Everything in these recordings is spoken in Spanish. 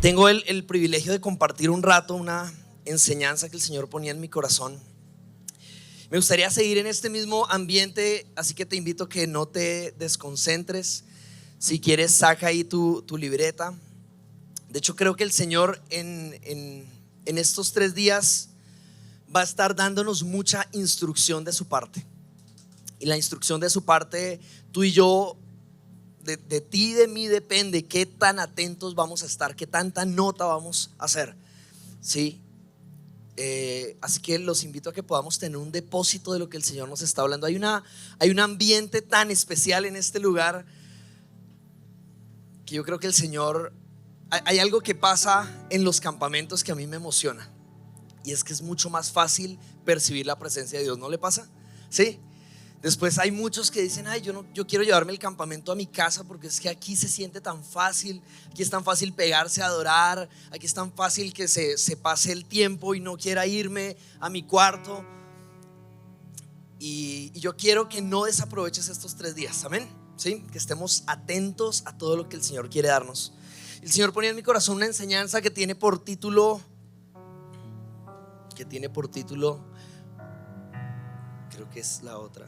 Tengo el privilegio de compartir un rato una enseñanza que el Señor ponía en mi corazón. Me gustaría seguir en este mismo ambiente, así que te invito a que no te desconcentres. Si quieres, saca ahí tu libreta. De hecho, creo que el Señor en estos 3 días va a estar dándonos mucha instrucción de su parte. Y la instrucción de su parte, tú y yo, de ti y de mí depende qué tan atentos vamos a estar, qué tanta nota vamos a hacer, ¿sí? Así que los invito a que podamos tener un depósito de lo que el Señor nos está hablando. Hay un ambiente tan especial en este lugar que yo creo que el Señor, hay algo que pasa en los campamentos que a mí me emociona, y es que es mucho más fácil percibir la presencia de Dios. ¿No le pasa? ¿Sí? Después hay muchos que dicen: ay, yo quiero llevarme el campamento a mi casa porque es que aquí se siente tan fácil, aquí es tan fácil pegarse a adorar, aquí es tan fácil que se pase el tiempo y no quiera irme a mi cuarto. Y yo quiero que no desaproveches estos 3 días, amén, ¿sí? Que estemos atentos a todo lo que el Señor quiere darnos. El Señor ponía en mi corazón una enseñanza que tiene por título, creo que es la otra: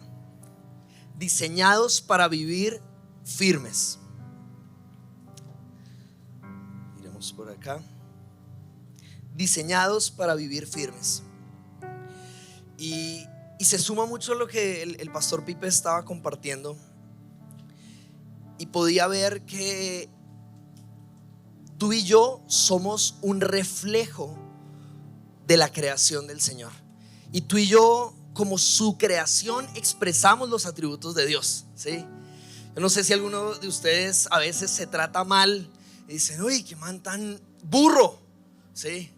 diseñados para vivir firmes. Miremos por acá. Diseñados para vivir firmes. Y se suma mucho lo que el pastor Pipe estaba compartiendo. Y podía ver que tú y yo somos un reflejo de la creación del Señor. Y tú y yo, como su creación, expresamos los atributos de Dios, ¿sí? Yo no sé si alguno de ustedes a veces se trata mal y dicen: uy, qué man tan burro, ¿sí?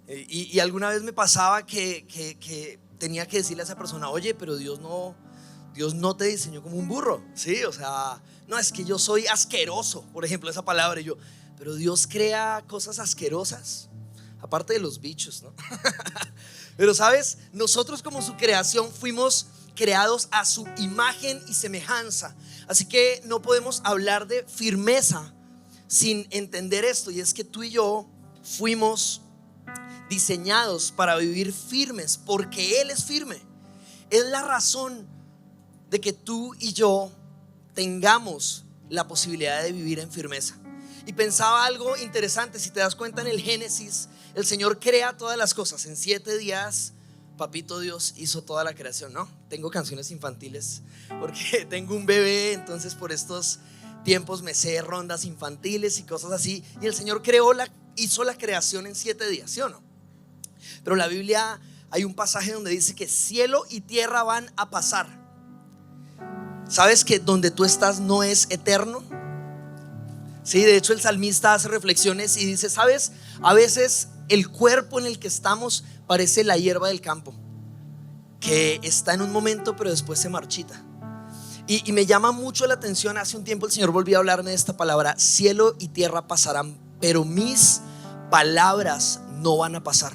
Y alguna vez me pasaba que tenía que decirle a esa persona: oye, pero Dios no te diseñó como un burro, ¿sí? O sea, no, es que yo soy asqueroso, por ejemplo, esa palabra. Y yo: pero Dios crea cosas asquerosas, aparte de los bichos, ¿no? Pero sabes, nosotros como su creación fuimos creados a su imagen y semejanza. Así que no podemos hablar de firmeza sin entender esto, y es que tú y yo fuimos diseñados para vivir firmes, porque Él es firme. Es la razón de que tú y yo tengamos la posibilidad de vivir en firmeza. Y pensaba algo interesante: si te das cuenta, en el Génesis el Señor crea todas las cosas. En 7 días, papito Dios hizo toda la creación, ¿no? Tengo canciones infantiles porque tengo un bebé, entonces por estos tiempos me sé rondas infantiles y cosas así. Y el Señor hizo la creación en 7 días, ¿sí o no? Pero en la Biblia hay un pasaje donde dice que cielo y tierra van a pasar. ¿Sabes que donde tú estás no es eterno? Sí, de hecho el salmista hace reflexiones y dice: ¿sabes? A veces el cuerpo en el que estamos parece la hierba del campo, que está en un momento pero después se marchita. Y me llama mucho la atención. Hace un tiempo el Señor volvió a hablarme de esta palabra: cielo y tierra pasarán, pero mis palabras no van a pasar.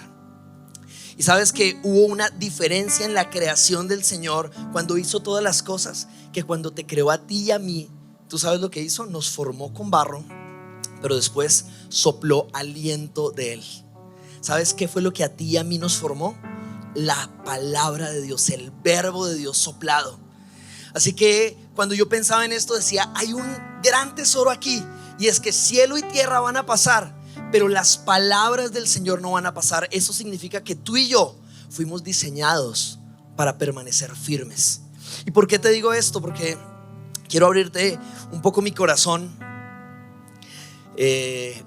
Y sabes que hubo una diferencia en la creación del Señor cuando hizo todas las cosas, que cuando te creó a ti y a mí, ¿tú sabes lo que hizo? Nos formó con barro, pero después sopló aliento de Él. ¿Sabes qué fue lo que a ti y a mí nos formó? La palabra de Dios, el verbo de Dios soplado. Así que cuando yo pensaba en esto decía: hay un gran tesoro aquí, y es que cielo y tierra van a pasar, pero las palabras del Señor no van a pasar. Eso significa que tú y yo fuimos diseñados para permanecer firmes. ¿Y por qué te digo esto? Porque quiero abrirte un poco mi corazón.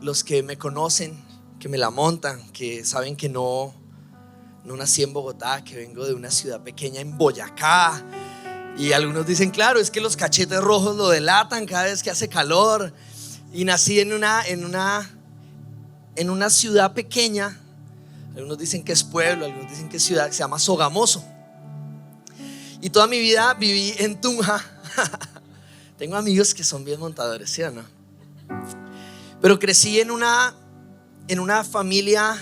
Los que me conocen, que me la montan, que saben que no nací en Bogotá, que vengo de una ciudad pequeña en Boyacá. Y algunos dicen: claro, es que los cachetes rojos lo delatan cada vez que hace calor. Y nací en una ciudad pequeña. Algunos dicen que es pueblo, algunos dicen que es ciudad, que se llama Sogamoso. Y toda mi vida viví en Tunja. Tengo amigos que son bien montadores, ¿sí o no? Pero crecí en una familia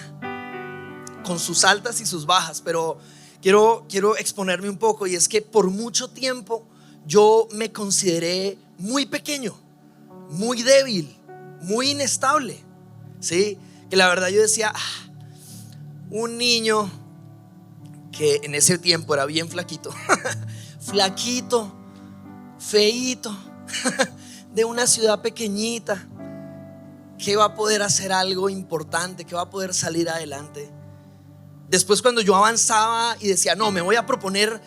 con sus altas y sus bajas. Pero quiero exponerme un poco, y es que por mucho tiempo yo me consideré muy pequeño, muy débil, muy inestable. ¿sí? Que la verdad yo decía, un niño que en ese tiempo era bien flaquito, flaquito, feíto, de una ciudad pequeñita, que va a poder hacer algo importante, que va a poder salir adelante. Después, cuando yo avanzaba y decía, no, me voy a proponer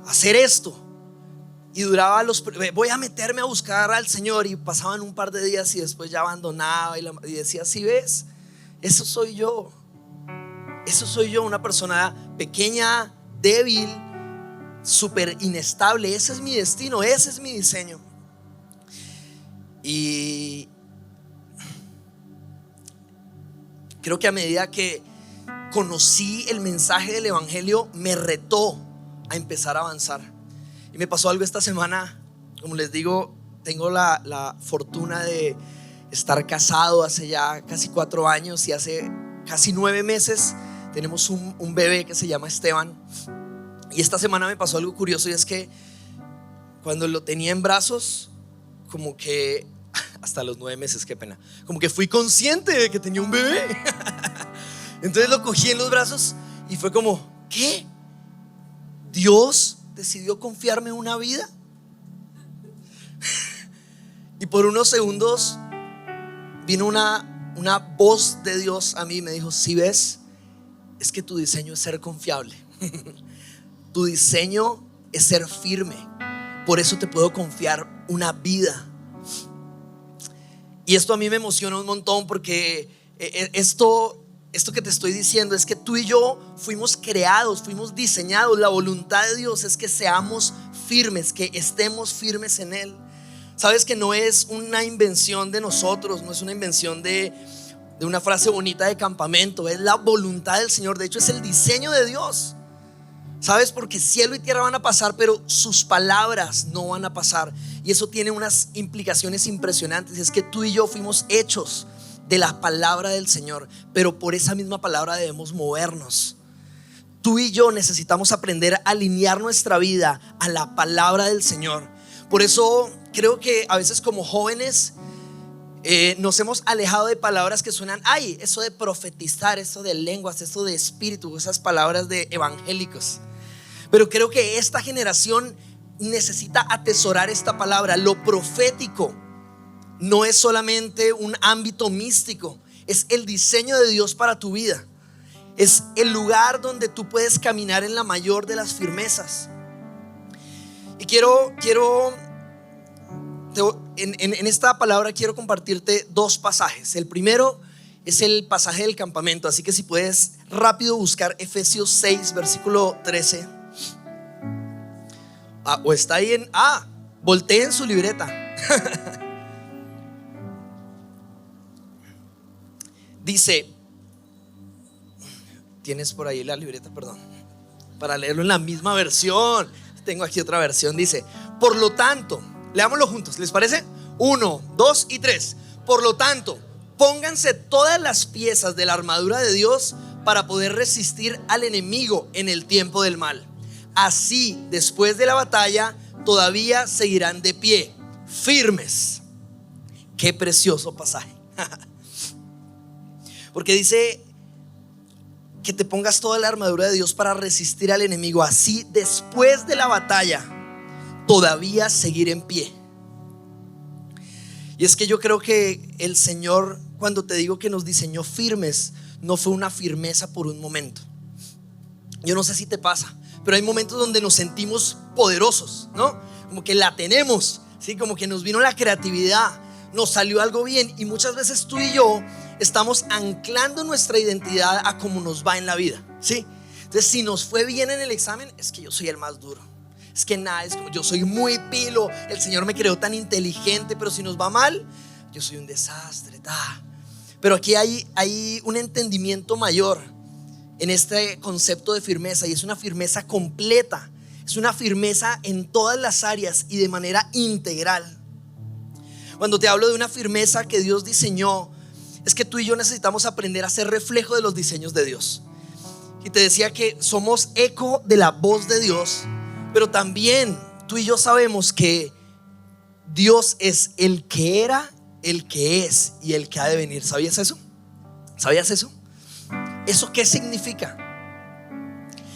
hacer esto, y duraba voy a meterme a buscar al Señor, y pasaban un par de días y después ya abandonaba y decía, ¿sí ves? Eso soy yo, una persona pequeña, débil, súper inestable. Ese es mi destino, ese es mi diseño. Y creo que a medida que conocí el mensaje del evangelio, me retó a empezar a avanzar. Y me pasó algo esta semana. Como les digo, tengo la fortuna de estar casado hace ya casi 4 años, y hace casi 9 meses tenemos un bebé que se llama Esteban. Y esta semana me pasó algo curioso, y es que cuando lo tenía en brazos, como que hasta los 9 meses, qué pena, como que fui consciente de que tenía un bebé. Entonces lo cogí en los brazos y fue como, ¿qué? ¿Dios decidió confiarme una vida? Y por unos segundos vino una voz de Dios a mí y me dijo, si ves, es que tu diseño es ser confiable. Tu diseño es ser firme. Por eso te puedo confiar una vida. Y esto a mí me emociona un montón, porque esto que te estoy diciendo es que tú y yo fuimos creados, fuimos diseñados. La voluntad de Dios es que seamos firmes, que estemos firmes en Él. Sabes que no es una invención de nosotros, no es una invención de una frase bonita de campamento. Es la voluntad del Señor. De hecho, es el diseño de Dios. ¿Sabes? Porque cielo y tierra van a pasar, pero sus palabras no van a pasar. Y eso tiene unas implicaciones impresionantes. Es que tú y yo fuimos hechos de la palabra del Señor, pero por esa misma palabra debemos movernos. Tú y yo necesitamos aprender a alinear nuestra vida a la palabra del Señor. Por eso creo que a veces como jóvenes nos hemos alejado de palabras que suenan, eso de profetizar, eso de lenguas, eso de espíritu, esas palabras de evangélicos. Pero creo que esta generación necesita atesorar esta palabra. Lo profético no es solamente un ámbito místico, es el diseño de Dios para tu vida. Es el lugar donde tú puedes caminar en la mayor de las firmezas. Y en esta palabra quiero compartirte 2 pasajes. El primero es el pasaje del campamento, así que si puedes rápido buscar Efesios 6 versículo 13. O está ahí volteen su libreta. Dice, tienes por ahí la libreta, perdón, para leerlo en la misma versión. Tengo aquí otra versión. Dice, por lo tanto, leámoslo juntos, ¿les parece? 1, 2 y 3. Por lo tanto, pónganse todas las piezas de la armadura de Dios para poder resistir al enemigo en el tiempo del mal. Así, después de la batalla, todavía seguirán de pie, firmes. Qué precioso pasaje. Porque dice que te pongas toda la armadura de Dios para resistir al enemigo. Así, después de la batalla, todavía seguir en pie. Y es que yo creo que el Señor, cuando te digo que nos diseñó firmes, no fue una firmeza por un momento. Yo no sé si te pasa, pero hay momentos donde nos sentimos poderosos, ¿no? Como que la tenemos, ¿sí? Como que nos vino la creatividad, nos salió algo bien. Y muchas veces tú y yo estamos anclando nuestra identidad a cómo nos va en la vida, ¿sí? Entonces, si nos fue bien en el examen, es que yo soy el más duro. Es que nada, es como yo soy muy pilo, el Señor me creó tan inteligente. Pero si nos va mal, yo soy un desastre. Pero aquí hay un entendimiento mayor en este concepto de firmeza, y es una firmeza completa. Es una firmeza en todas las áreas y de manera integral. Cuando te hablo de una firmeza que Dios diseñó, es que tú y yo necesitamos aprender a ser reflejo de los diseños de Dios. Y te decía que somos eco de la voz de Dios, pero también tú y yo sabemos que Dios es el que era, el que es y el que ha de venir. ¿Sabías eso? ¿Sabías eso? ¿Eso qué significa?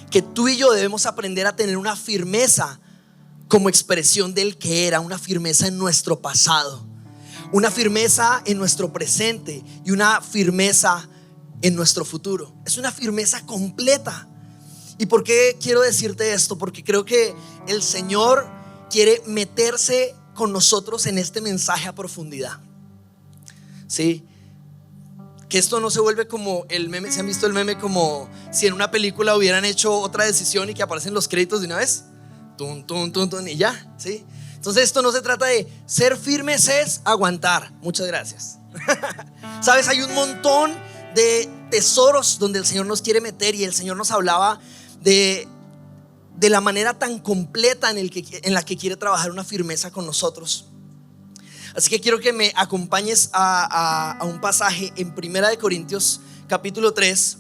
Que tú y yo debemos aprender a tener una firmeza como expresión del que era, una firmeza en nuestro pasado, una firmeza en nuestro presente y una firmeza en nuestro futuro. Es una firmeza completa. ¿Y por qué quiero decirte esto? Porque creo que el Señor quiere meterse con nosotros en este mensaje a profundidad. ¿Sí? Que esto no se vuelve como el meme. ¿Se han visto el meme como si en una película hubieran hecho otra decisión y que aparecen los créditos de una vez? Tun, tun, tun, tun, y ya, ¿sí? Entonces esto no se trata de ser firmes, es aguantar. Muchas gracias. Sabes, hay un montón de tesoros donde el Señor nos quiere meter, y el Señor nos hablaba de la manera tan completa en la que quiere trabajar una firmeza con nosotros. Así que quiero que me acompañes a un pasaje en 1 Corintios capítulo 3.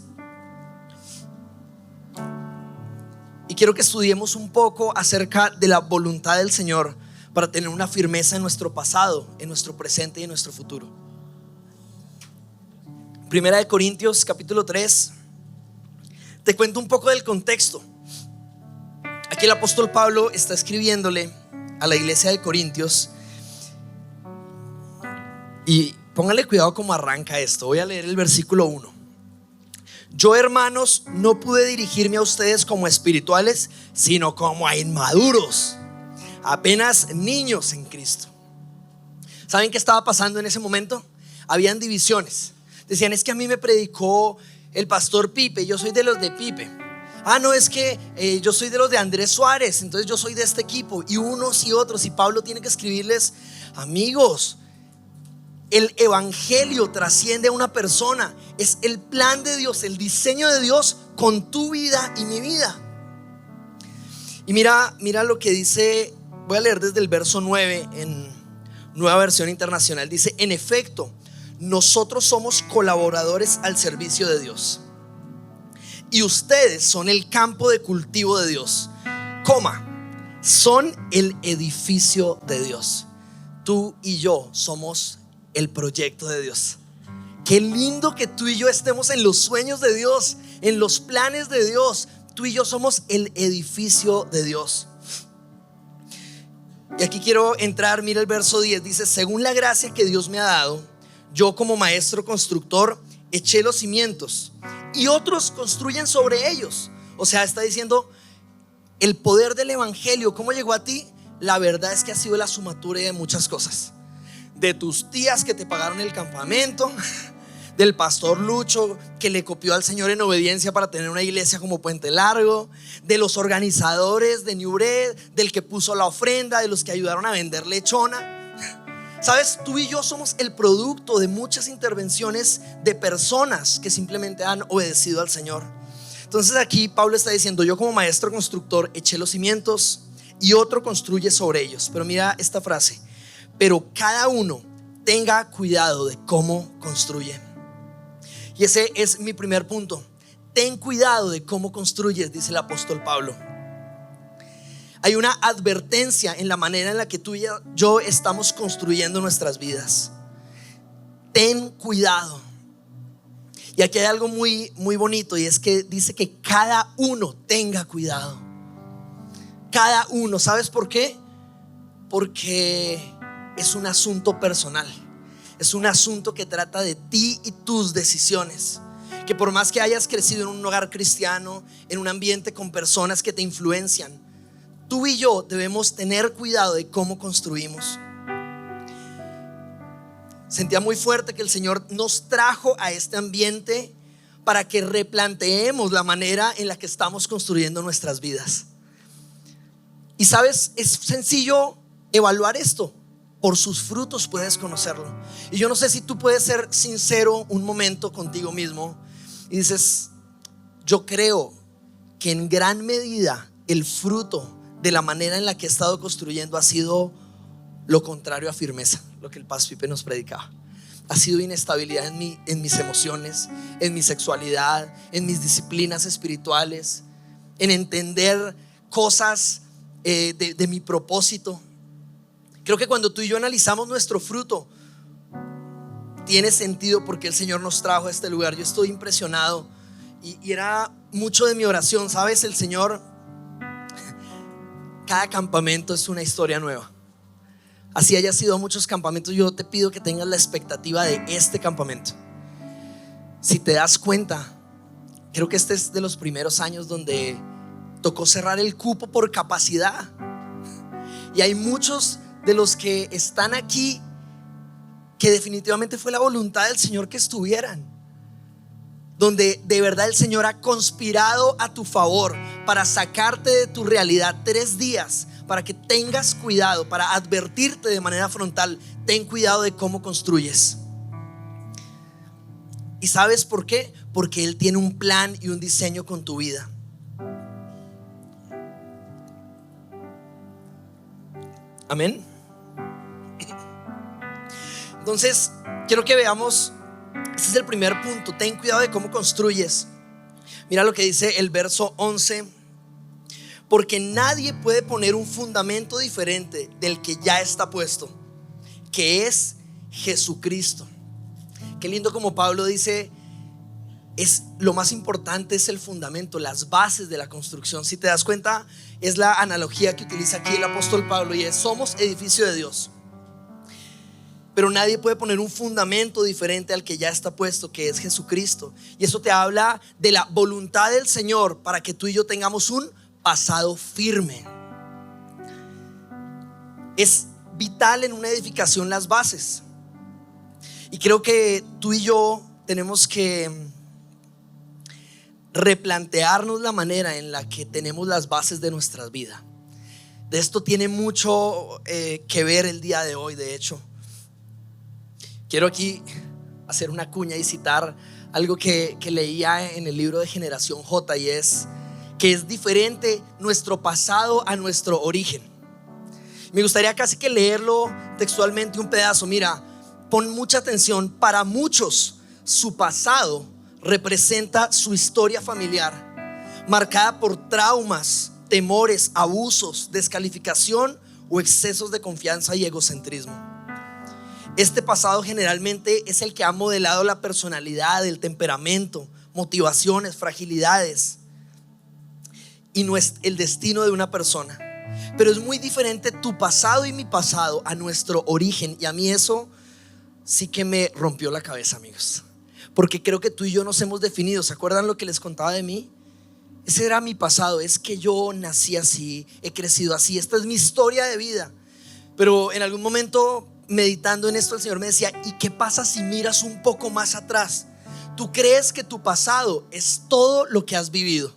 Y quiero que estudiemos un poco acerca de la voluntad del Señor para tener una firmeza en nuestro pasado, en nuestro presente y en nuestro futuro. 1 Corintios capítulo 3. Te cuento un poco del contexto. Aquí el apóstol Pablo está escribiéndole a la iglesia de Corintios. Y póngale cuidado cómo arranca esto. Voy a leer el versículo 1. Yo, hermanos, no pude dirigirme a ustedes como espirituales, sino como a inmaduros, apenas niños en Cristo. ¿Saben qué estaba pasando en ese momento? Habían divisiones. Decían, es que a mí me predicó el pastor Pipe, yo soy de los de Pipe. Ah, no, es que yo soy de los de Andrés Suárez, entonces yo soy de este equipo. Y unos y otros. Y Pablo tiene que escribirles, amigos, el evangelio trasciende a una persona. Es el plan de Dios, el diseño de Dios con tu vida y mi vida. Y mira lo que dice. Voy a leer desde el verso 9 en Nueva Versión Internacional. Dice, en efecto, nosotros somos colaboradores al servicio de Dios, y ustedes son el campo de cultivo de Dios, son el edificio de Dios. Tú y yo somos el proyecto de Dios. Qué lindo que tú y yo estemos en los sueños de Dios, en los planes de Dios. Tú y yo somos el edificio de Dios. Y aquí quiero entrar, mira el verso 10. Dice, según la gracia que Dios me ha dado, yo como maestro constructor eché los cimientos y otros construyen sobre ellos. O sea, está diciendo el poder del evangelio. ¿Cómo llegó a ti? La verdad es que ha sido la sumatoria de muchas cosas. De tus tías que te pagaron el campamento, del pastor Lucho que le copió al Señor en obediencia para tener una iglesia como Puente Largo, de los organizadores de New Bread, del que puso la ofrenda, de los que ayudaron a vender lechona. Sabes, tú y yo somos el producto de muchas intervenciones de personas que simplemente han obedecido al Señor. Entonces aquí Pablo está diciendo, yo como maestro constructor eché los cimientos y otro construye sobre ellos. Pero mira esta frase, pero cada uno tenga cuidado de cómo construye. Y ese es mi primer punto. Ten cuidado de cómo construyes, dice el apóstol Pablo. Hay una advertencia en la manera en la que tú y yo estamos construyendo nuestras vidas. Ten cuidado. Y aquí hay algo muy, muy bonito, y es que dice que cada uno tenga cuidado. Cada uno. ¿Sabes por qué? Porque es un asunto personal. Es un asunto que trata de ti y tus decisiones. Que por más que hayas crecido en un hogar cristiano, en un ambiente con personas que te influencian, tú y yo debemos tener cuidado de cómo construimos. Sentía muy fuerte que el Señor nos trajo a este ambiente para que replanteemos la manera en la que estamos construyendo nuestras vidas. Y sabes, es sencillo evaluar esto. Por sus frutos puedes conocerlo. Y yo no sé si tú puedes ser sincero un momento contigo mismo y dices, yo creo que en gran medida el fruto de la manera en la que he estado construyendo ha sido lo contrario a firmeza, lo que el pastor Pipe nos predicaba. Ha sido inestabilidad en mis emociones, en mi sexualidad, en mis disciplinas espirituales, en entender cosas de mi propósito. Creo que cuando tú y yo analizamos nuestro fruto, tiene sentido porque el Señor nos trajo a este lugar. Yo estoy impresionado y era mucho de mi oración, ¿sabes? El Señor, cada campamento es una historia nueva. Así haya sido muchos campamentos, yo te pido que tengas la expectativa de este campamento. Si te das cuenta, creo que este es de los primeros años donde tocó cerrar el cupo por capacidad. Y hay muchos de los que están aquí que definitivamente fue la voluntad del Señor que estuvieran, donde de verdad el Señor ha conspirado a tu favor para sacarte de tu realidad 3 días, para que tengas cuidado, para advertirte de manera frontal: ten cuidado de cómo construyes. ¿Y sabes por qué? Porque Él tiene un plan y un diseño con tu vida. Amén. Entonces quiero que veamos, este es el primer punto: ten cuidado de cómo construyes. Mira lo que dice el verso 11: porque nadie puede poner un fundamento diferente del que ya está puesto, que es Jesucristo. Qué lindo como Pablo dice, es lo más importante, es el fundamento, las bases de la construcción. Si te das cuenta, es la analogía que utiliza aquí el apóstol Pablo, y es: somos edificio de Dios, pero nadie puede poner un fundamento diferente al que ya está puesto, que es Jesucristo. Y eso te habla de la voluntad del Señor para que tú y yo tengamos un pasado firme. Es vital en una edificación las bases. Y creo que tú y yo tenemos que replantearnos la manera en la que tenemos las bases de nuestras vidas. De esto tiene mucho que ver el día de hoy. De hecho, quiero aquí hacer una cuña y citar algo que leía en el libro de Generación J, y es que es diferente nuestro pasado a nuestro origen. Me gustaría casi que leerlo textualmente un pedazo. Mira, pon mucha atención. Para muchos, su pasado representa su historia familiar, marcada por traumas, temores, abusos, descalificación o excesos de confianza y egocentrismo. Este pasado generalmente es el que ha modelado la personalidad, el temperamento, motivaciones, fragilidades y no es el destino de una persona. Pero es muy diferente tu pasado y mi pasado a nuestro origen. Y a mí eso sí que me rompió la cabeza, amigos, porque creo que tú y yo nos hemos definido. ¿Se acuerdan lo que les contaba de mí? Ese era mi pasado. Es que yo nací así, he crecido así, esta es mi historia de vida. Pero en algún momento, meditando en esto, el Señor me decía: ¿y qué pasa si miras un poco más atrás? Tú crees que tu pasado es todo lo que has vivido,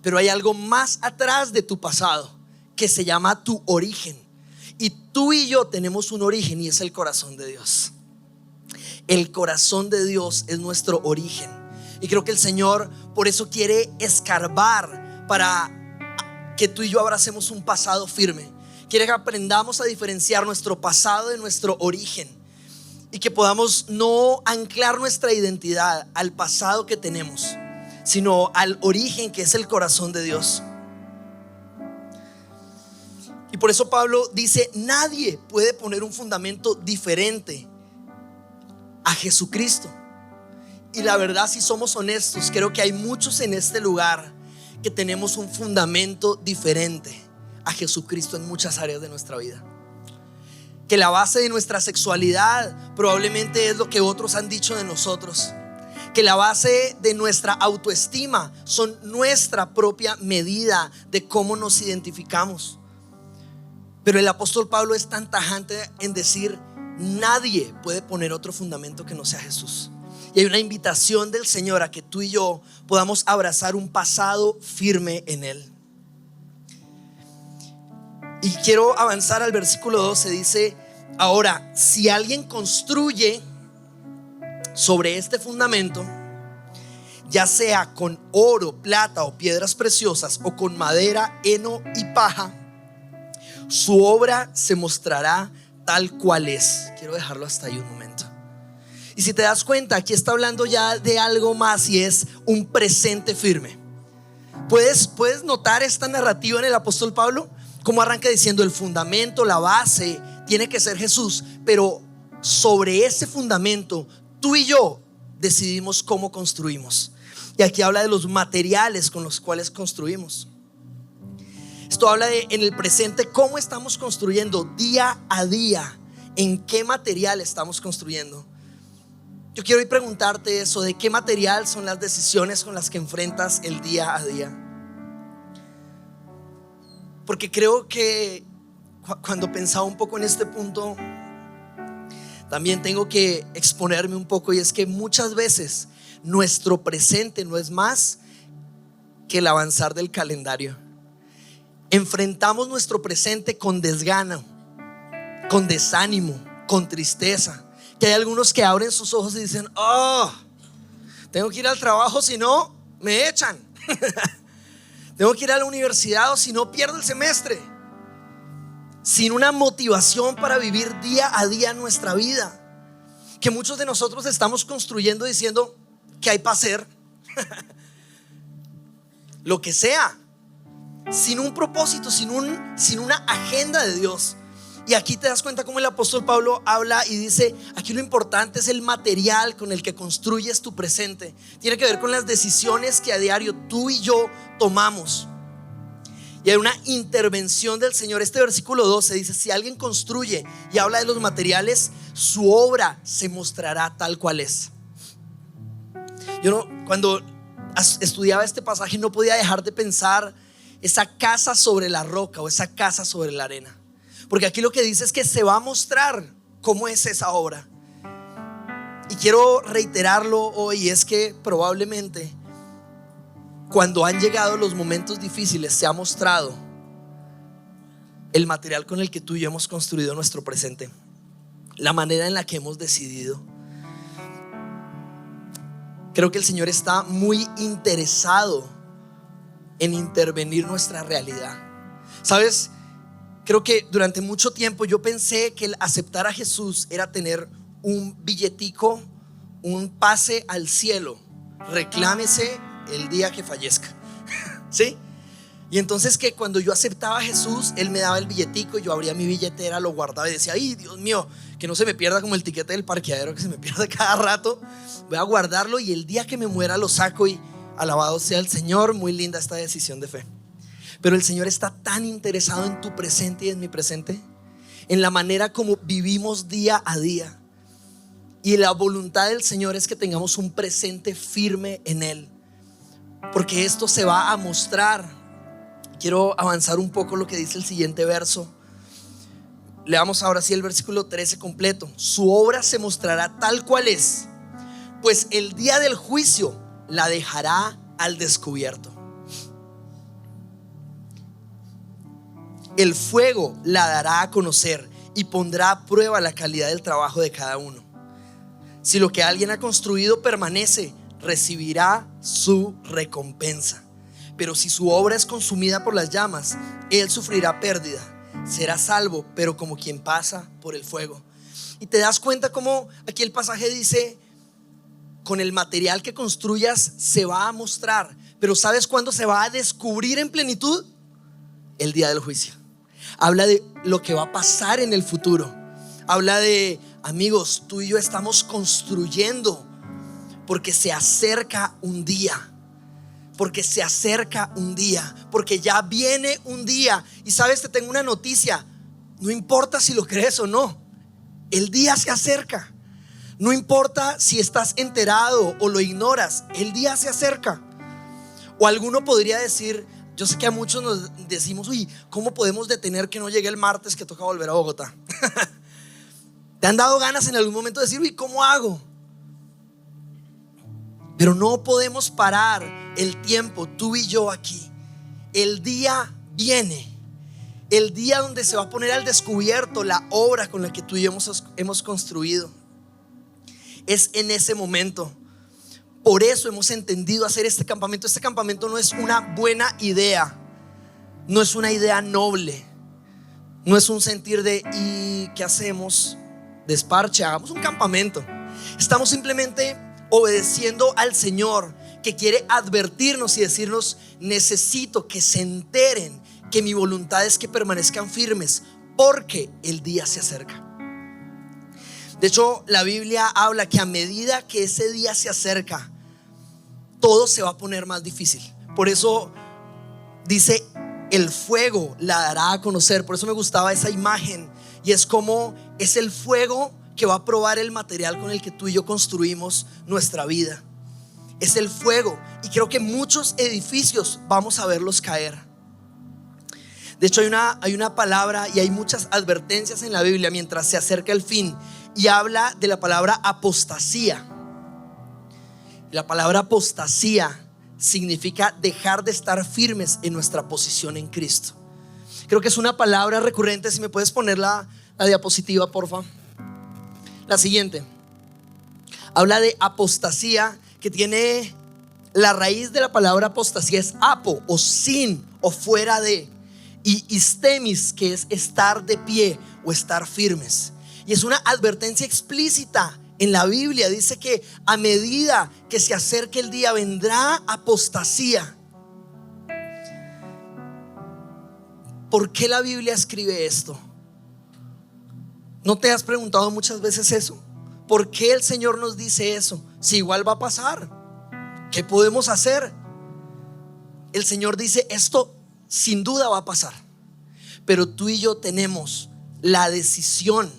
pero hay algo más atrás de tu pasado que se llama tu origen. Y tú y yo tenemos un origen, y es el corazón de Dios. El corazón de Dios es nuestro origen. Y creo que el Señor por eso quiere escarbar para que tú y yo abracemos un pasado firme. Quiere que aprendamos a diferenciar nuestro pasado de nuestro origen, y que podamos no anclar nuestra identidad al pasado que tenemos, sino al origen, que es el corazón de Dios. Y por eso Pablo dice: nadie puede poner un fundamento diferente a Jesucristo. Y la verdad, si somos honestos, creo que hay muchos en este lugar que tenemos un fundamento diferente a Jesucristo en muchas áreas de nuestra vida. Que la base de nuestra sexualidad probablemente es lo que otros han dicho de nosotros. Que la base de nuestra autoestima son nuestra propia medida de cómo nos identificamos. Pero el apóstol Pablo es tan tajante en decir: nadie puede poner otro fundamento que no sea Jesús. Y hay una invitación del Señor a que tú y yo podamos abrazar un pasado firme en Él. Y quiero avanzar al versículo 12. Dice: ahora, si alguien construye sobre este fundamento, ya sea con oro, plata o piedras preciosas, o con madera, heno y paja, su obra se mostrará tal cual es. Quiero dejarlo hasta ahí un momento. Y si te das cuenta, aquí está hablando ya de algo más, y es un presente firme. ¿Puedes notar esta narrativa en el apóstol Pablo? Como arranca diciendo: el fundamento, la base tiene que ser Jesús, pero sobre ese fundamento, tú y yo decidimos cómo construimos. Y aquí habla de los materiales con los cuales construimos. Esto habla de en el presente cómo estamos construyendo día a día, en qué material estamos construyendo. Yo quiero hoy preguntarte eso, de qué material son las decisiones con las que enfrentas el día a día. Porque creo que cuando pensaba un poco en este punto, también tengo que exponerme un poco, y es que muchas veces nuestro presente no es más que el avanzar del calendario. Enfrentamos nuestro presente con desgano, con desánimo, con tristeza. Que hay algunos que abren sus ojos y dicen: oh, tengo que ir al trabajo, si no me echan. Tengo que ir a la universidad, o si no pierdo el semestre. Sin una motivación para vivir día a día nuestra vida, que muchos de nosotros estamos construyendo diciendo que hay para hacer lo que sea, sin un propósito, sin una agenda de Dios. Y aquí te das cuenta cómo el apóstol Pablo habla y dice: aquí lo importante es el material con el que construyes tu presente. Tiene que ver con las decisiones que a diario tú y yo tomamos. Y hay una intervención del Señor. Este versículo 12 dice: si alguien construye y habla de los materiales, su obra se mostrará tal cual es. Cuando estudiaba este pasaje, no podía dejar de pensar esa casa sobre la roca o esa casa sobre la arena. Porque aquí lo que dice es que se va a mostrar cómo es esa obra. Y quiero reiterarlo hoy, es que probablemente cuando han llegado los momentos difíciles se ha mostrado el material con el que tú y yo hemos construido nuestro presente, la manera en la que hemos decidido. Creo que el Señor está muy interesado en intervenir nuestra realidad. ¿Sabes? Creo que durante mucho tiempo yo pensé que el aceptar a Jesús era tener un billetico, un pase al cielo. Reclámese el día que fallezca. ¿Sí? Y entonces que cuando yo aceptaba a Jesús, Él me daba el billetico y yo abría mi billetera, lo guardaba y decía: ay, Dios mío, que no se me pierda como el tiquete del parqueadero, que se me pierde cada rato. Voy a guardarlo y el día que me muera lo saco, y alabado sea el Señor. Muy linda esta decisión de fe. Pero el Señor está tan interesado en tu presente y en mi presente, en la manera como vivimos día a día. Y la voluntad del Señor es que tengamos un presente firme en Él, porque esto se va a mostrar. Quiero avanzar un poco lo que dice el siguiente verso. Leamos ahora sí el versículo 13 completo. Su obra se mostrará tal cual es, pues el día del juicio la dejará al descubierto. El fuego la dará a conocer y pondrá a prueba la calidad del trabajo de cada uno. Si lo que alguien ha construido permanece, recibirá su recompensa. Pero si su obra es consumida por las llamas, él sufrirá pérdida. Será salvo, pero como quien pasa por el fuego. Y te das cuenta cómo aquí el pasaje dice: con el material que construyas se va a mostrar. Pero ¿sabes cuándo se va a descubrir en plenitud? El día del juicio. Habla de lo que va a pasar en el futuro. Habla de: amigos, tú y yo estamos construyendo porque se acerca un día. Porque se acerca un día, porque ya viene un día. Y sabes, te tengo una noticia: no importa si lo crees o no, el día se acerca. No importa si estás enterado o lo ignoras, el día se acerca. O alguno podría decir, yo sé que a muchos nos decimos: uy, ¿cómo podemos detener que no llegue el martes que toca volver a Bogotá? ¿Te han dado ganas en algún momento de decir: uy, ¿cómo hago? Pero no podemos parar el tiempo, tú y yo aquí. El día viene, el día donde se va a poner al descubierto la obra con la que tú y yo hemos construido. Es en ese momento. Por eso hemos entendido hacer este campamento. Este campamento no es una buena idea, no es una idea noble, no es un sentir de ¿y qué hacemos? Desparche, hagamos un campamento. Estamos simplemente obedeciendo al Señor, que quiere advertirnos y decirnos: necesito que se enteren que mi voluntad es que permanezcan firmes, porque el día se acerca. De hecho, la Biblia habla que a medida que ese día se acerca, todo se va a poner más difícil. Por eso dice, el fuego la dará a conocer. Por eso me gustaba esa imagen. Y es como es el fuego que va a probar el material con el que tú y yo construimos nuestra vida. Es el fuego. Y creo que muchos edificios vamos a verlos caer. De hecho, hay una palabra y hay muchas advertencias en la Biblia mientras se acerca el fin. Y habla de la palabra apostasía. La palabra apostasía significa dejar de estar firmes en nuestra posición en Cristo. Creo que es una palabra recurrente. Si me puedes poner la diapositiva, porfa. La siguiente. Habla de apostasía, que tiene la raíz de la palabra apostasía es apo o sin o fuera de, y istemis, que es estar de pie o estar firmes. Y es una advertencia explícita en la Biblia. Dice que a medida que se acerque el día vendrá apostasía. ¿Por qué la Biblia escribe esto? ¿No te has preguntado muchas veces eso? ¿Por qué el Señor nos dice eso? Si igual va a pasar, ¿qué podemos hacer? El Señor dice, esto sin duda va a pasar, pero tú y yo tenemos la decisión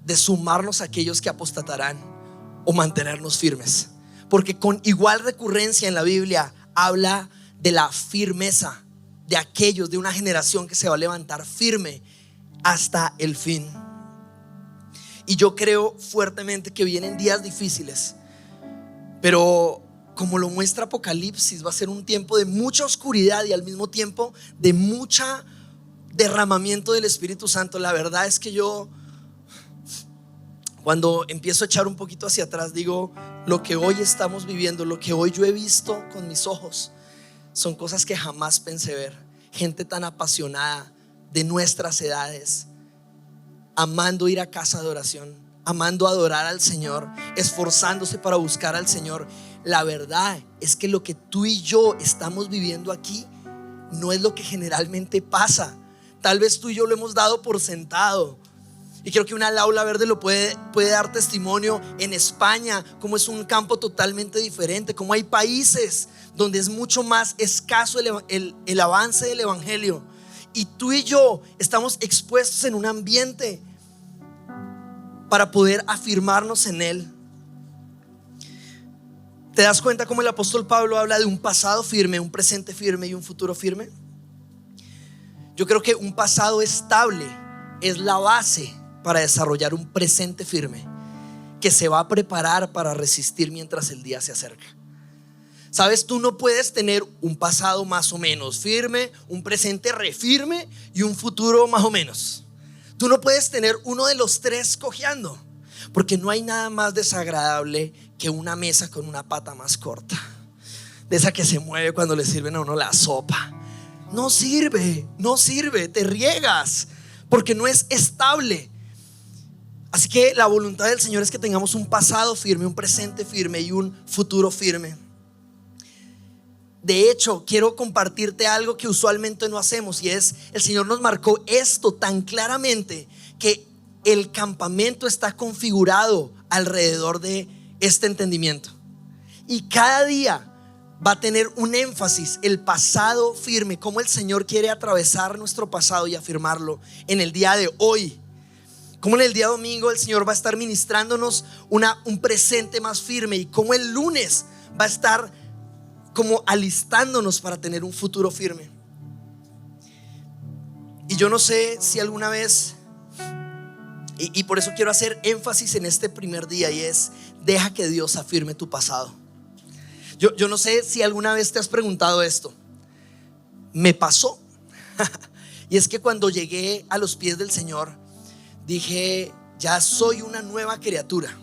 de sumarnos a aquellos que apostatarán o mantenernos firmes. Porque con igual recurrencia en la Biblia habla de la firmeza de aquellos, de una generación que se va a levantar firme hasta el fin. Y yo creo fuertemente que vienen días difíciles, pero como lo muestra Apocalipsis, va a ser un tiempo de mucha oscuridad y al mismo tiempo de mucha derramamiento del Espíritu Santo. La verdad es que yo, cuando empiezo a echar un poquito hacia atrás, digo, lo que hoy estamos viviendo, lo que hoy yo he visto con mis ojos, son cosas que jamás pensé ver. Gente tan apasionada de nuestras edades, amando ir a casa de oración, amando adorar al Señor, esforzándose para buscar al Señor. La verdad es que lo que tú y yo estamos viviendo aquí no es lo que generalmente pasa. Tal vez tú y yo lo hemos dado por sentado. Y creo que una Laura Verde lo puede dar testimonio en España, como es un campo totalmente diferente, como hay países donde es mucho más escaso el avance del evangelio. Y tú y yo estamos expuestos en un ambiente para poder afirmarnos en él. ¿Te das cuenta cómo el apóstol Pablo habla de un pasado firme, un presente firme y un futuro firme? Yo creo que un pasado estable es la base para desarrollar un presente firme que se va a preparar para resistir mientras el día se acerca. Sabes, tú no puedes tener un pasado más o menos firme, un presente refirme y un futuro más o menos. Tú no puedes tener uno de los tres cojeando, porque no hay nada más desagradable que una mesa con una pata más corta, de esa que se mueve cuando le sirven a uno la sopa. No sirve, te riegas, porque no es estable. Así que la voluntad del Señor es que tengamos un pasado firme, un presente firme y un futuro firme. De hecho, quiero compartirte algo que usualmente no hacemos, y es, el Señor nos marcó esto tan claramente, que el campamento está configurado alrededor de este entendimiento. Y cada día va a tener un énfasis, el pasado firme, cómo el Señor quiere atravesar nuestro pasado y afirmarlo en el día de hoy. Como en el día domingo el Señor va a estar ministrándonos un presente más firme, y como el lunes va a estar como alistándonos para tener un futuro firme. Y yo no sé si alguna vez, y por eso quiero hacer énfasis en este primer día, y es: deja que Dios afirme tu pasado. Yo no sé si alguna vez te has preguntado esto. Me pasó. Y es que cuando llegué a los pies del Señor, dije, ya soy una nueva criatura.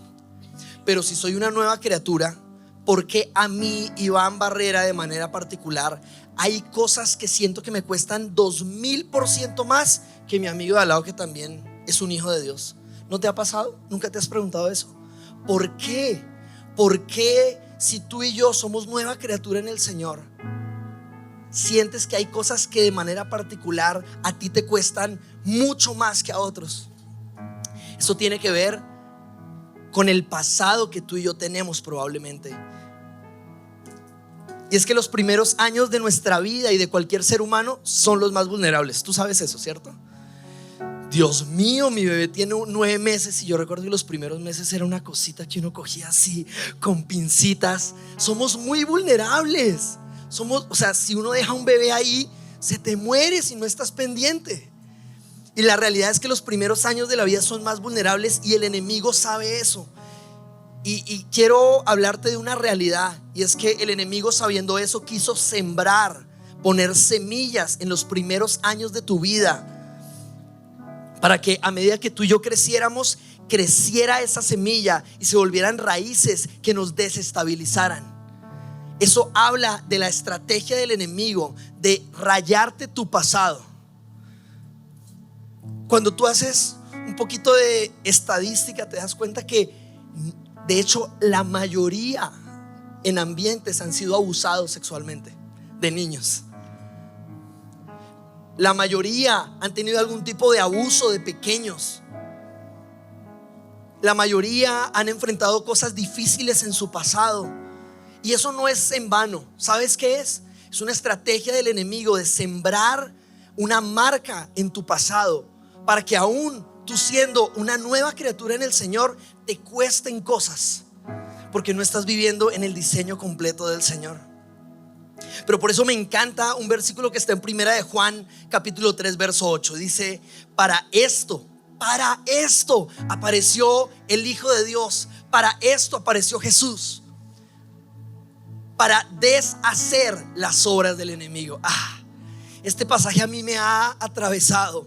Pero si soy una nueva criatura, ¿por qué a mí, Iván Barrera, de manera particular, hay cosas que siento que me cuestan 2000% más que mi amigo de al lado, que también es un hijo de Dios? ¿No te ha pasado? ¿Nunca te has preguntado eso? ¿Por qué? ¿Por qué, si tú y yo somos nueva criatura en el Señor, sientes que hay cosas que de manera particular a ti te cuestan mucho más que a otros? Eso tiene que ver con el pasado que tú y yo tenemos probablemente. Y es que los primeros años de nuestra vida y de cualquier ser humano son los más vulnerables. Tú sabes eso, ¿cierto? Dios mío, mi bebé tiene 9 meses y yo recuerdo que los primeros meses era una cosita que uno cogía así con pincitas. Somos muy vulnerables. O sea, si uno deja un bebé ahí, se te muere si no estás pendiente. Y la realidad es que los primeros años de la vida son más vulnerables y el enemigo sabe eso. Y quiero hablarte de una realidad, y es que el enemigo, sabiendo eso, quiso sembrar, poner semillas en los primeros años de tu vida, para que a medida que tú y yo creciéramos, creciera esa semilla y se volvieran raíces que nos desestabilizaran. Eso habla de la estrategia del enemigo de rayarte tu pasado. Cuando tú haces un poquito de estadística, te das cuenta que de hecho la mayoría en ambientes han sido abusados sexualmente de niños. La mayoría han tenido algún tipo de abuso de pequeños. La mayoría han enfrentado cosas difíciles en su pasado. Y eso no es en vano. ¿Sabes qué es? Es una estrategia del enemigo de sembrar una marca en tu pasado, para que aún tú, siendo una nueva criatura en el Señor, te cuesten cosas, porque no estás viviendo en el diseño completo del Señor. Pero por eso me encanta un versículo que está en Primera de Juan capítulo 3 verso 8. Dice: para esto apareció el Hijo de Dios, para esto apareció Jesús, para deshacer las obras del enemigo. Este pasaje a mí me ha atravesado,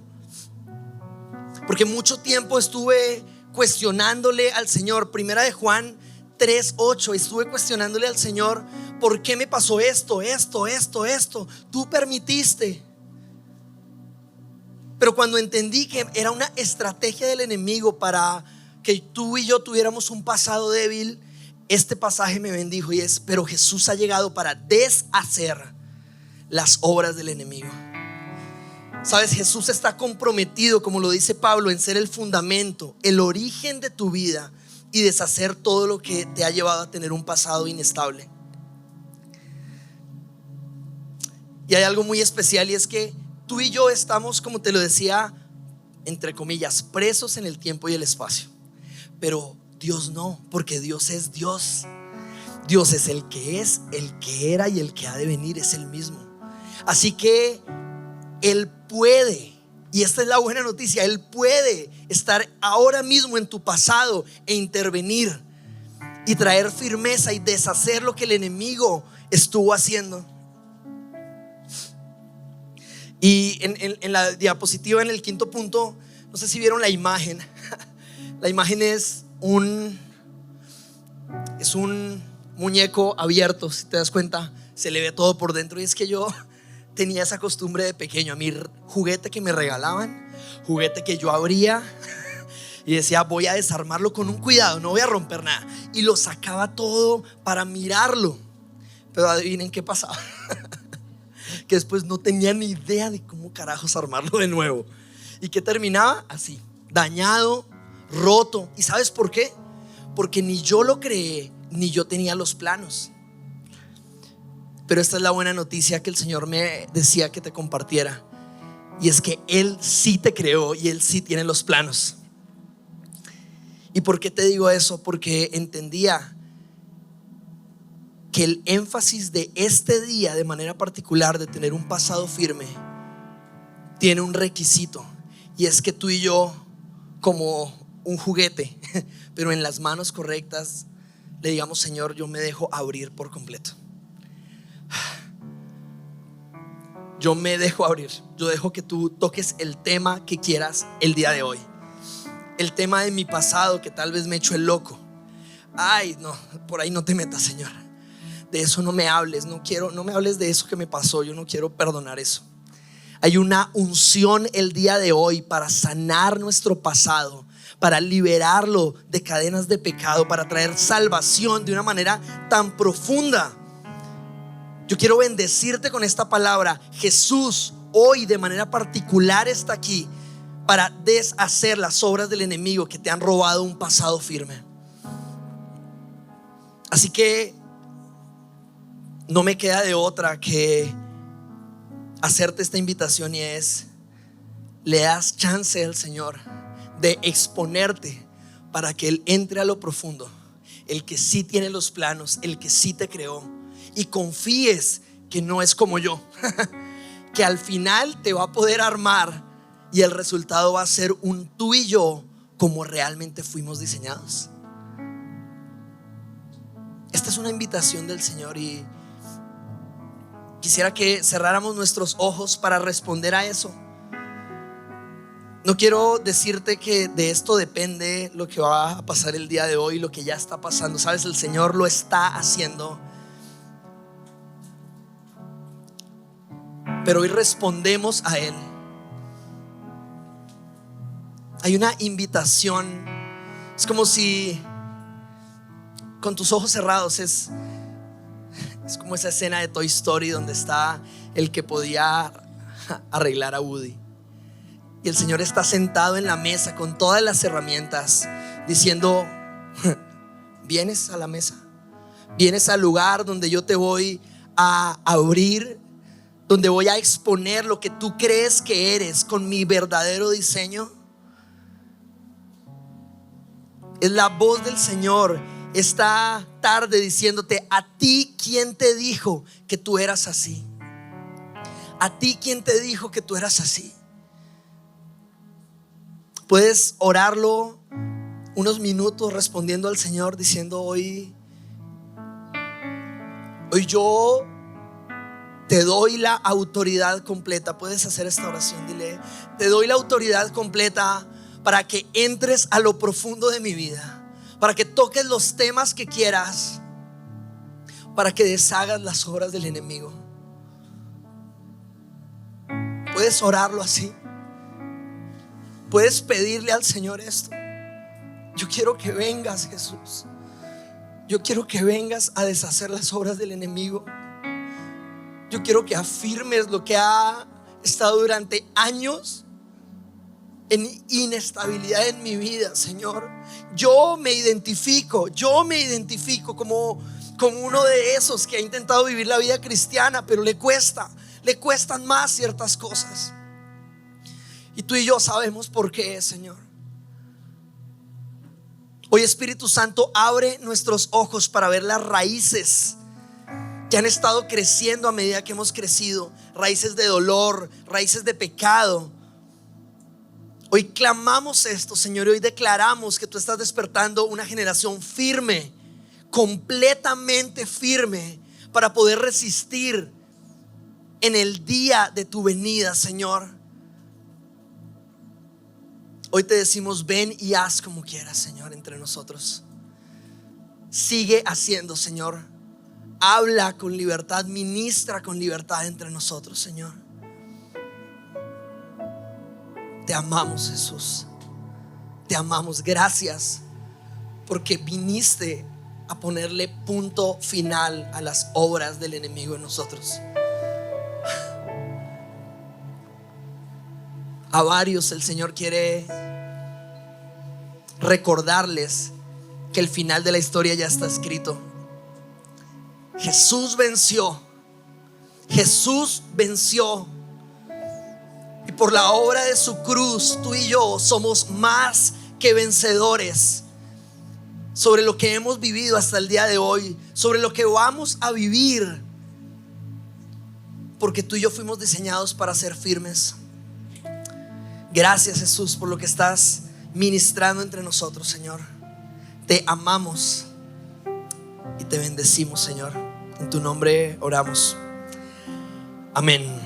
porque mucho tiempo estuve cuestionándole al Señor. Primera de Juan 3:8, estuve cuestionándole al Señor: ¿por qué me pasó esto? Tú permitiste. Pero cuando entendí que era una estrategia del enemigo para que tú y yo tuviéramos un pasado débil, este pasaje me bendijo, y es: pero Jesús ha llegado para deshacer las obras del enemigo. Sabes, Jesús está comprometido, como lo dice Pablo, en ser el fundamento, el origen de tu vida, y deshacer todo lo que te ha llevado a tener un pasado inestable. Y hay algo muy especial, y es que tú y yo estamos, como te lo decía, entre comillas, presos en el tiempo y el espacio. Pero Dios no, porque Dios es Dios. Dios es, el que era y el que ha de venir, es el mismo. Así que Él puede, y esta es la buena noticia, Él puede estar ahora mismo en tu pasado e intervenir y traer firmeza y deshacer lo que el enemigo estuvo haciendo. Y en la diapositiva, en el quinto punto, no sé si vieron la imagen. La imagen es un muñeco abierto. Si te das cuenta, se le ve todo por dentro. Y es que yo tenía esa costumbre de pequeño. A mí, juguete que me regalaban, juguete que yo abría y decía: voy a desarmarlo con un cuidado, no voy a romper nada. Y lo sacaba todo para mirarlo. Pero adivinen qué pasaba. Que después no tenía ni idea de cómo carajos armarlo de nuevo. Y que terminaba así, dañado, roto. ¿Y sabes por qué? Porque ni yo lo creé, ni yo tenía los planos. Pero esta es la buena noticia que el Señor me decía que te compartiera, y es que Él sí te creó y Él sí tiene los planos. ¿Y por qué te digo eso? Porque entendía que el énfasis de este día, de manera particular, de tener un pasado firme, tiene un requisito, y es que tú y yo, como un juguete, pero en las manos correctas, le digamos: Señor, yo me dejo abrir por completo. Yo me dejo abrir. Yo dejo que tú toques el tema que quieras el día de hoy. El tema de mi pasado, que tal vez me echo el loco. Ay, no, por ahí no te metas, Señor. De eso no me hables. No me hables de eso que me pasó. Yo no quiero perdonar eso. Hay una unción el día de hoy para sanar nuestro pasado, para liberarlo de cadenas de pecado, para traer salvación de una manera tan profunda. Yo quiero bendecirte con esta palabra. Jesús hoy de manera particular está aquí para deshacer las obras del enemigo que te han robado un pasado firme. Así que no me queda de otra que hacerte esta invitación, y es: le das chance al Señor de exponerte para que Él entre a lo profundo, el que sí tiene los planos, el que sí te creó, y confíes que no es como yo que al final te va a poder armar y el resultado va a ser un tú y yo como realmente fuimos diseñados. Esta es una invitación del Señor, y quisiera que cerráramos nuestros ojos para responder a eso. No quiero decirte que de esto depende lo que va a pasar el día de hoy, lo que ya está pasando. Sabes, el Señor lo está haciendo, pero hoy respondemos a Él. Hay una invitación. Es como si con tus ojos cerrados, es como esa escena de Toy Story donde está el que podía arreglar a Woody, y el Señor está sentado en la mesa con todas las herramientas, diciendo: ¿vienes a la mesa? ¿Vienes al lugar donde yo te voy a abrir, donde voy a exponer lo que tú crees que eres con mi verdadero diseño? Es la voz del Señor esta tarde diciéndote: a ti, ¿quién te dijo que tú eras así? A ti, ¿quién te dijo que tú eras así? Puedes orarlo unos minutos respondiendo al Señor, diciendo: hoy yo te doy la autoridad completa. Puedes hacer esta oración, dile: te doy la autoridad completa para que entres a lo profundo de mi vida, para que toques los temas que quieras, para que deshagas las obras del enemigo. Puedes orarlo así. Puedes pedirle al Señor esto: yo quiero que vengas, Jesús. Yo quiero que vengas a deshacer las obras del enemigo. Yo quiero que afirmes lo que ha estado durante años en inestabilidad en mi vida, Señor. Yo me identifico como uno de esos que ha intentado vivir la vida cristiana, pero le cuestan más ciertas cosas. Y tú y yo sabemos por qué, Señor. Hoy, Espíritu Santo, abre nuestros ojos para ver las raíces que han estado creciendo a medida que hemos crecido. Raíces de dolor, raíces de pecado. Hoy clamamos esto, Señor, y hoy declaramos que tú estás despertando una generación firme, completamente firme, para poder resistir en el día de tu venida, Señor. Hoy te decimos: ven y haz como quieras, Señor, entre nosotros. Sigue haciendo, Señor. Habla con libertad, ministra con libertad entre nosotros, Señor. Te amamos, Jesús. Te amamos. Gracias porque viniste a ponerle punto final a las obras del enemigo en nosotros. A varios el Señor quiere recordarles que el final de la historia ya está escrito. Jesús venció. Jesús venció. Y por la obra de su cruz, tú y yo somos más que vencedores sobre lo que hemos vivido hasta el día de hoy, sobre lo que vamos a vivir, porque tú y yo fuimos diseñados para ser firmes. Gracias, Jesús, por lo que estás ministrando entre nosotros, Señor. Te amamos y te bendecimos, Señor. En tu nombre oramos. Amén.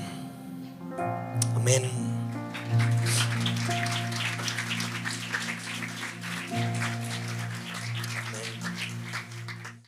Amén.